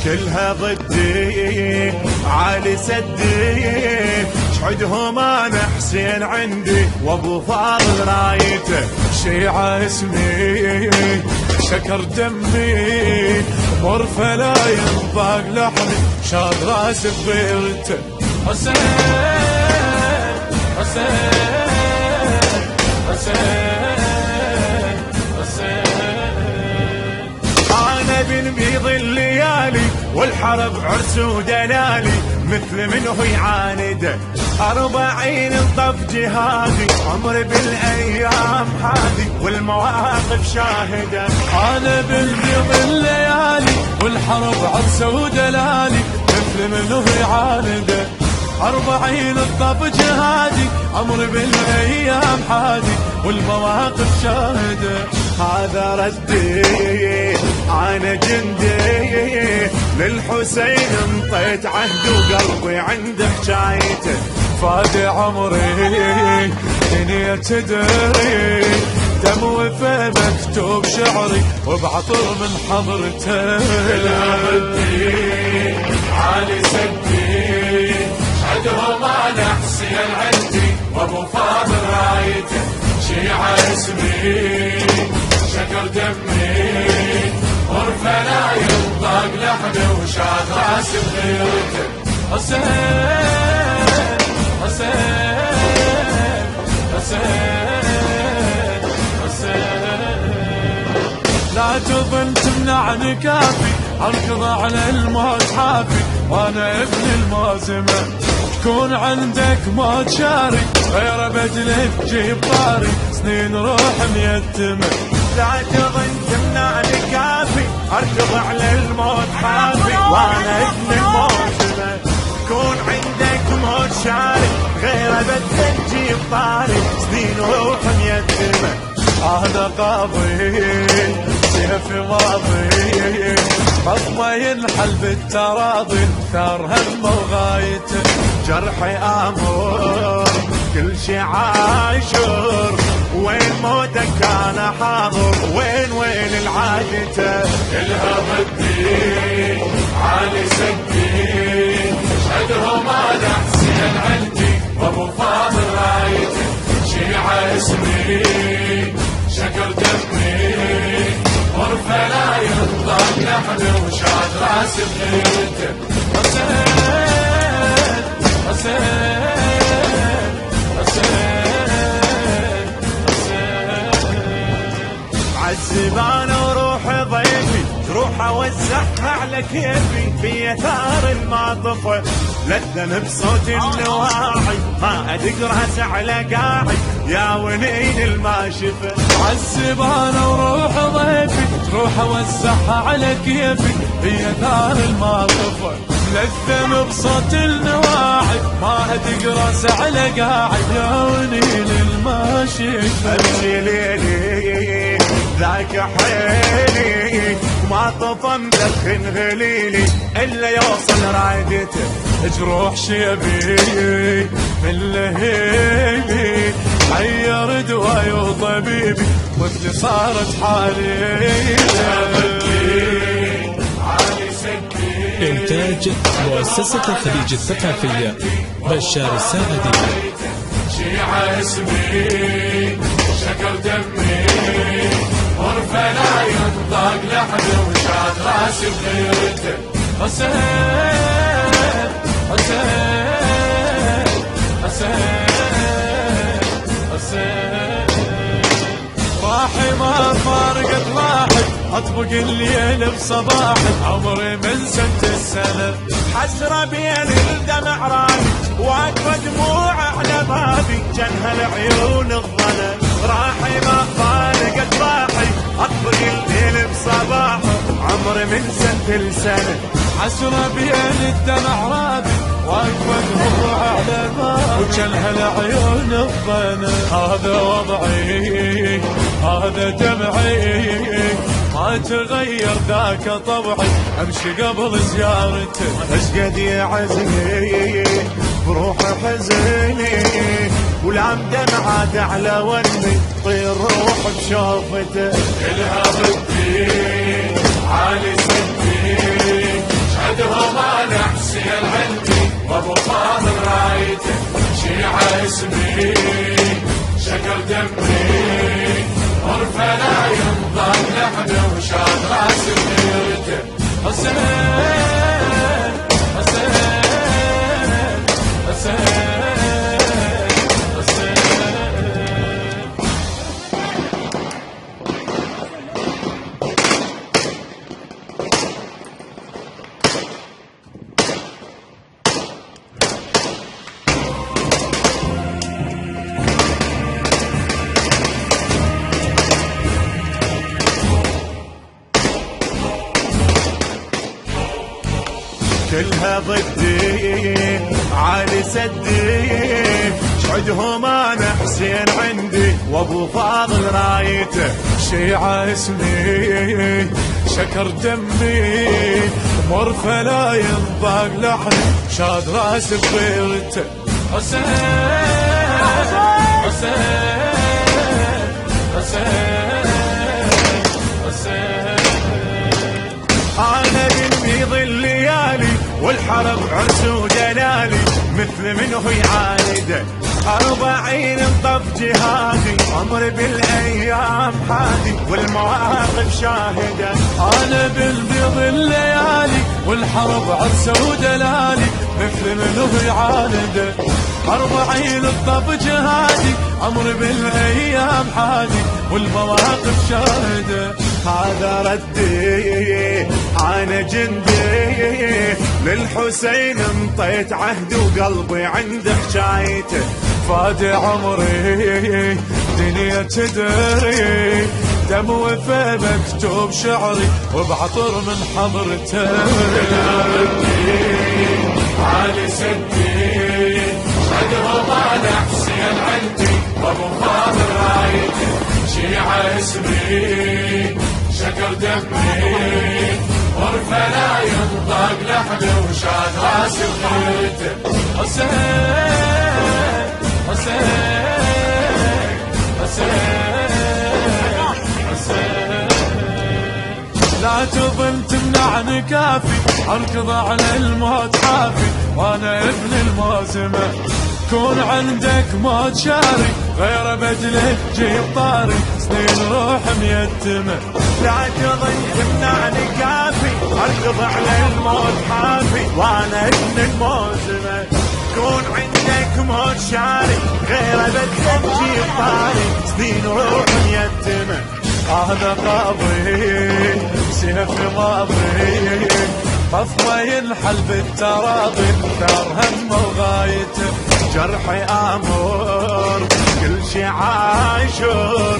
كلها ضدي عالي سدي شحدهم انا حسين عندي وابو فاضل رايته شيعة اسمي شكر دمي مرفه لا ينطاق لحمي شاد راس بغيرته حسين حسين حسين حسين انا بن بيض الليالي والحرب عرس ودلالي مثل منه يعانده 40 طف جهادي عمري بالايام حادي والمواقف شاهده انا بالبيض الليالي والحرب عرس ودلالي مثل منه يعانده 40 طف جهادي عمري بالايام حادي والمواقف شاهده هذا ردي انا جندي للحسين انطيت عهد وقلبي عند حجايته فادي عمري دنيا تدري دم وفا مكتوب شعري وبعطر من حضرته الهبدي عالي سدي عدهم انا حسين عندي وابو فاضل رايته شيعة اسمي شكر دمي غرفة لا ينطاق لحمي وشاد راس بغيرته حسين حسين حسين حسين لا تظن تمنعني كافي اركض على الموت حافي وانا ابن المازمة تكون عندك موت شاري غير بدلك جيب طاري سنين روح ميتمة لا تظن تمنعني كافي اركض على الموت حافي وانا ابن الموسمة تكون عندك موت شاري غير بدلك جيب طاري سنين روح ميتمة انا قاضي سيفي ماضي بطمه ينحل بالتراضي ثار همه وغايته جرحي امر كل شي عاشر وين موتك كان حاضر وين العادته الهبدي عالي سدي شهدهم انا حسين عندي وابو فاضل رايته شيعة اسمي شكر دمي غرفة لا ينطاق لحمي وشاد راس بغيرته حسين حسين حسين حسين عالزبانة وروحي ضيفي تروح اوزعها على كيفي في اثار المعطفة للذنب بصوت النواعي ما ادق راسه على قاعي يا ونين الماشفة عالزبانة وروح ضيفي تروح اوزعها على كيفي في اثار المعطفة للذنب بصوت النواعي ما ادق راسه على قاعي يا ونين الماشفة امشي ليلي ذاك حيلي ما طفى مدخن غليلي الا يوصل رايدته جروح شيبي من لهيبي حير دواي وطبيبي مثلي صارت حالي إنتاج مؤسسة الخليج الثقافية بشار الساعدي شيعة اسمي شكر دمي غرفة لا ينطاق لحمي وشاد راس بغيرته حسين حسين حسين حسين راحي ما فارقت راحي اطبق الليل بصباحي عمري من سنة السنة حسرة بين الدمع راني واقفة دموع على بابي جنها العيون الظلم راحي ما فارقت راحي اطبق الليل بصباحه عمري من سنة لسنة حسرة بين الدمع رابي واقفة دموع على بابي وجنها العيون الظلم هذا وضعي هذا دمعي ما تغير ذاك طبعي امشي قبل زيارته اشقد يا عزمي بروح حزيني ولام دمعات على وني طير روح بشوفته الها بدي عالي سدي وابو فاضل رايته شيعة اسمي شكر دمي عرفه لا ينضل لحده وشاد راس بيته حسين حسين حسين كلها ضدي عالي سدي شعدهم انا حسين عندي وابو فاضل رايته شيعة اسمي شكر دمي مرفه لا ينضاق لحن شاد راس بغيرته حسين حسين حسين حسين انا بنبيض الليالي والحرب عرس ودلالي مثل منه يعايده 40 انطف جهادي عمري بالايام حادي والمواقف شاهده انا بالبيض الليالي والحرب عرس ودلالي مثل منه يعانده 40 انطف جهادي عمري بالايام حادي والمواقف شاهده هذا ردي انا جندي للحسين انطيت عهد وقلبي عند حجايته فادي عمري دنيا تدري دم وفا مكتوب شعري وبعطر من حضرته عالي سدي عدهم انا حسين عندي وابو فاضل رايتي شيعة اسمي شكر دمي ورفه لا ينطق لحده وشاد راسي بخيرته حسين حسين حسين حسين لا تظن تمنعني كافي اركض على الموت حافي وانا ابن الموزمه كون عندك موت شاري غير بدله جيب طاري سنين روح ميتمه لا تظن تمنعني كافي اركض على الموت حافي وانا ابن الموزمه كون عندك موت شاري غير بدله جيب طاري سنين روح ميتمه انا قاضي سيف ماضي خصمه ينحل بالتراضي ثار هم وغايته جرحي امر كل شي عاشر